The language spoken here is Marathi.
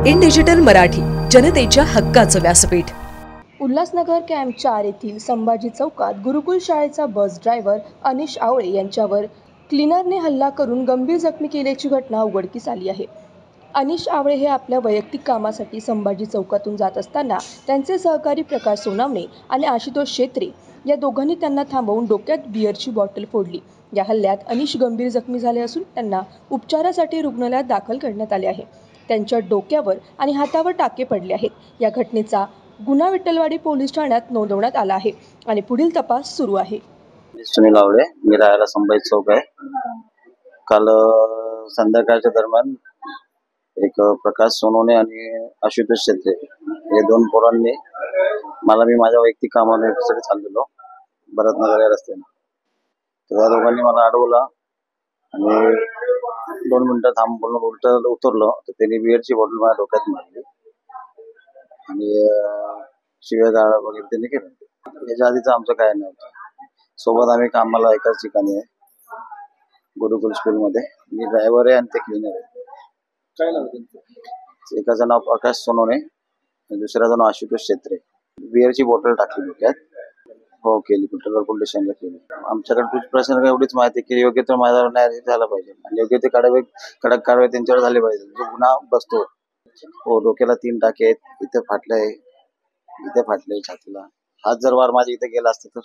इन डिजिटल मराठी, जनतेच्या हक्काचं व्यासपीठ। उल्हासनगर कॅम्प 4 येथील संभाजी चौकात गुरुकुल शाळेचा बस ड्रायव्हर अनिश आवळे यांच्यावर क्लिनरने हल्ला करून गंभीर जखमी केल्याची घटना उघडकीस आली आहे। अनिश आवळे हे आपल्या वैयक्तिक कामासाठी संभाजी चौकातून जात असताना त्यांचे सहकारी प्रकाश सोनावणे आणि आशुतोष शेत्रे या दोघांनी त्यांना थांबवून डोक्यात बिअरची बॉटल फोडली। या हल्ल्यात अनिश गंभीर जखमी झाले असून त्यांना उपचारासाठी रुग्णालयात दाखल करण्यात आले आहे। त्यांच्या डोक्यावर आणि हातावर टाके पडले आहेत। या घटनेचा गुन्हा विठ्ठलवाडी पोलीस ठाण्यात नोंदवण्यात आला आहे आणि पुढील तपास सुरू आहे। सुनील आवळे, मी राहायला संभाजी चौक आहे। काल संध्याकाळच्या दरम्यान एक प्रकाश सोनवणे आणि आशुतोष शेत्रे हे दोन पोरांनी मी माझ्या वैयक्तिक कामासाठी चाललेलो भरतनगर या रस्त्याने, तर त्या दोघांनी मला अडवलं आणि 2 मिनिटं थांबून उतरलो तर त्यांनी बिअरची बॉटल माझ्या डोक्यात मारली आणि शिव्यागाळ वगैरे त्यांनी केलं। याच्या आधीच आमचं काय नव्हतं। सोबत आम्ही कामाला एकाच ठिकाणी आहे, गुरुकुल स्कूलमध्ये। मी ड्रायव्हर आहे आणि ते क्लीनर आहे। काय नाव त्यांचं? एकाचं नाव प्रकाश सोनवणे आणि दुसऱ्याचं नाव आशुतोष शेत्रे। बिअरची बॉटल टाकली डोक्यात, हो केली, कुठल्या पोलीस स्टेशनला केली। आमच्याकडे प्रशासनाला एवढीच माहिती की योग्य तो माझ्यावर न्याय झाला पाहिजे आणि योग्य ते कडक कारवाई त्यांच्यावर झाली पाहिजे। जो गुन्हा बसतो, हो डोक्याला 3 टाके आहेत, इथे फाटले, इथे फाटले, छातीला। हात जर वार माझ्या इथे गेला असता तर